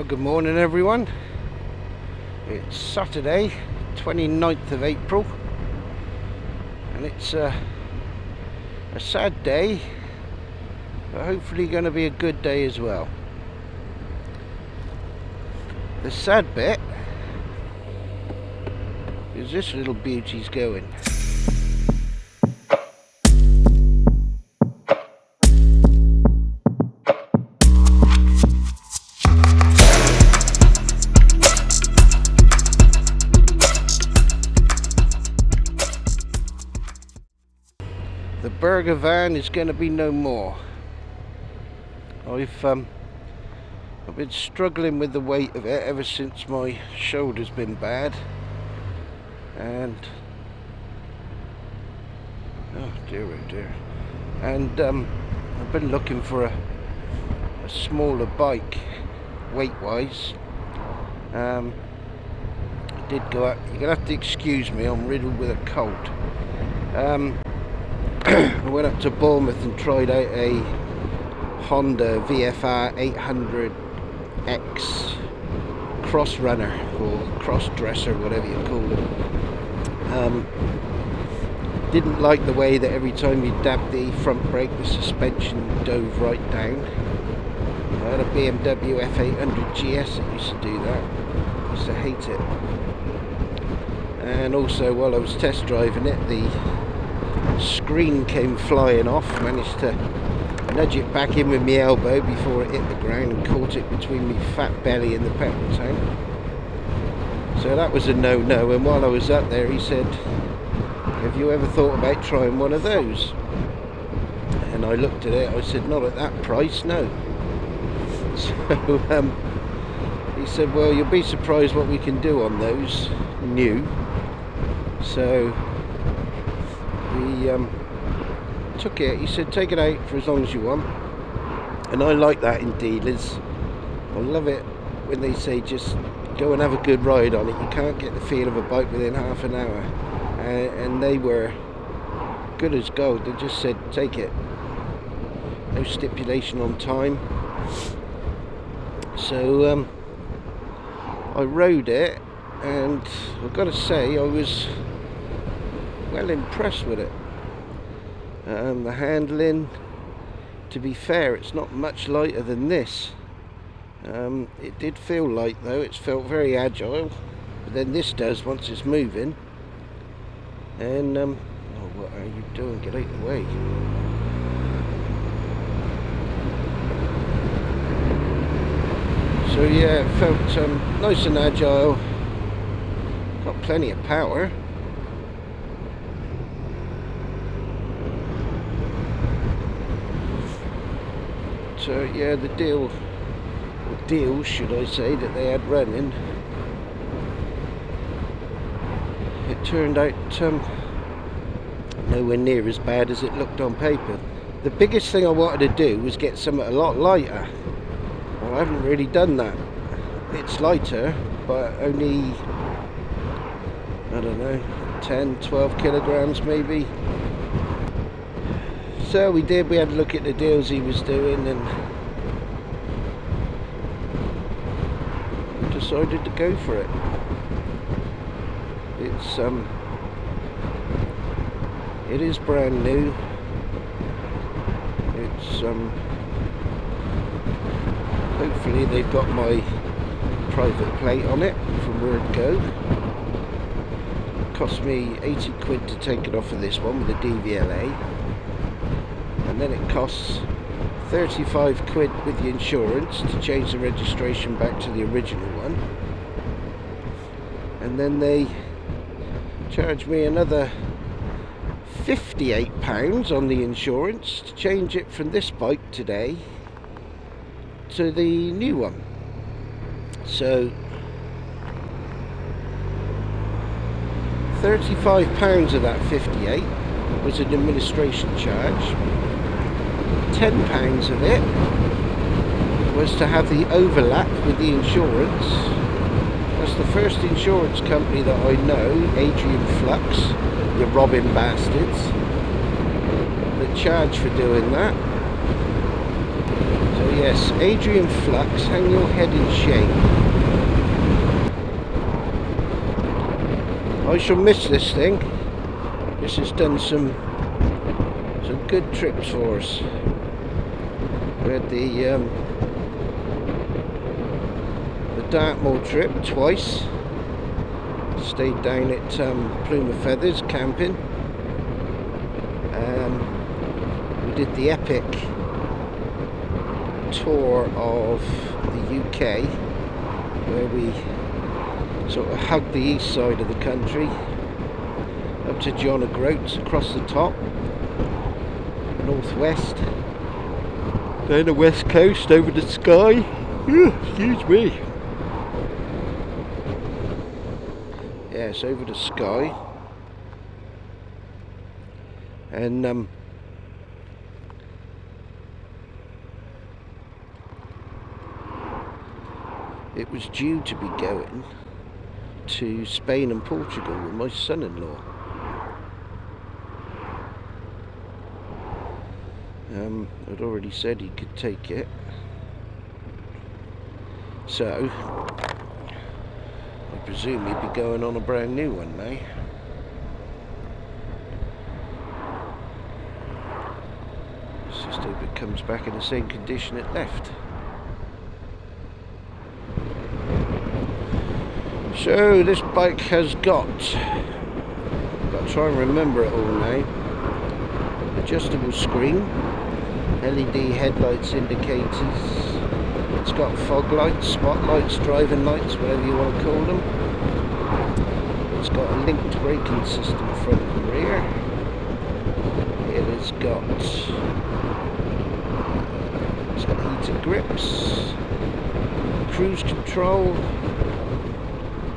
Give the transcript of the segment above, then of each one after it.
Well, good morning everyone. It's Saturday, 29th of April, and it's a sad day, but hopefully going to be a good day as well. The sad bit is this little beauty's going. The burger van is going to be no more. I've been struggling with the weight of it ever since my shoulder's been bad, and oh dear, and I've been looking for a smaller bike weight wise. I did go out. You're gonna have to excuse me, I'm riddled with a cold. I went up to Bournemouth and tried out a Honda VFR 800X cross runner or cross dresser, whatever you call it. Didn't like the way that every time you dabbed the front brake the suspension dove right down. I had a BMW F800GS that used to do that. I used to hate it. And also while I was test driving it, the screen came flying off. Managed to nudge it back in with my elbow before it hit the ground and caught it between my fat belly and the petrol tank. So that was a no-no, and while I was up there he said, have you ever thought about trying one of those? And I looked at it, I said, not at that price, no. So he said, well, you'll be surprised what we can do on those new. So he took it. He said, take it out for as long as you want. And I like that in dealers. I love it when they say just go and have a good ride on it. You can't get the feel of a bike within half an hour. And they were good as gold. They just said take it. No stipulation on time. So I rode it, and I've got to say I was well impressed with it. The handling, to be fair, it's not much lighter than this. It did feel light though, it's felt very agile, but then this does once it's moving. And oh, what are you doing? Get out of the way. So yeah, it felt nice and agile, got plenty of power. So yeah, the deals should I say, that they had running, it turned out nowhere near as bad as it looked on paper. The biggest thing I wanted to do was get something a lot lighter. Well, I haven't really done that. It's lighter, but only, I don't know, 10, 12 kilograms maybe. So we had a look at the deals he was doing, and we decided to go for it. It is brand new. It's hopefully they've got my private plate on it from word go. It cost me 80 quid to take it off of this one with the DVLA. And then it costs 35 quid with the insurance to change the registration back to the original one. And then they charge me another £58 on the insurance to change it from this bike today to the new one. So £35 of that 58 was an administration charge. £10 of it was to have the overlap with the insurance. That's the first insurance company that I know, Adrian Flux, the robbing bastards, that charge for doing that. So Yes, Adrian Flux, hang your head in shame. I shall miss this thing. This has done some good trips for us. We had the Dartmoor trip twice. Stayed down at Plume of Feathers camping. We did the epic tour of the UK, where we sort of hugged the east side of the country up to John O'Groats, across the top, northwest, down the west coast, over the Skye. Excuse me. Yes, over the Skye. And it was due to be going to Spain and Portugal with my son-in-law. I'd already said he could take it, so I presume he'd be going on a brand new one now. Let's just hope it comes back in the same condition it left. So this bike has got to try and remember it all now. Adjustable screen, LED headlights, indicators. It's got fog lights, spotlights, driving lights, whatever you want to call them. It's got a linked braking system front and rear. It has got heated grips, cruise control.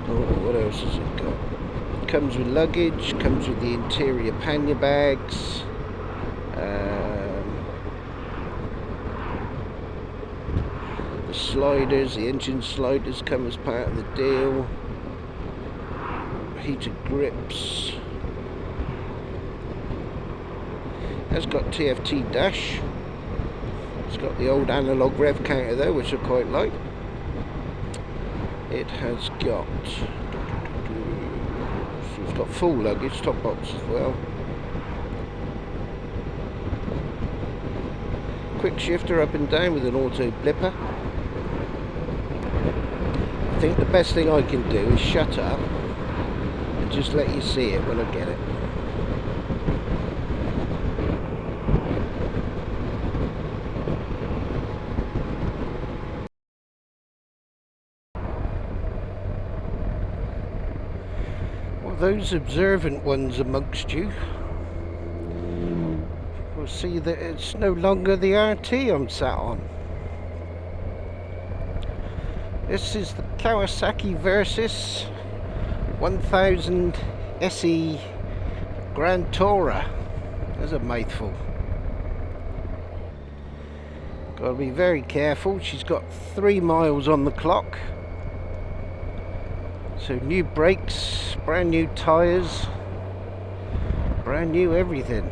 Oh, what else has it got? Comes with luggage, comes with the interior pannier bags. The sliders, the engine sliders come as part of the deal. Heated grips. It's got TFT dash. It's got the old analog rev counter though, which I quite like. It has got, so it's got full luggage, top box as well. Quick shifter up and down with an auto blipper. I think the best thing I can do is shut up and just let you see it when I get it. Those observant ones amongst you will see that it's no longer the RT I'm sat on. This is the Kawasaki Versys 1000 SE Grand Tourer. There's a mouthful. Got to be very careful. She's got 3 miles on the clock. So new brakes, brand new tyres, brand new everything.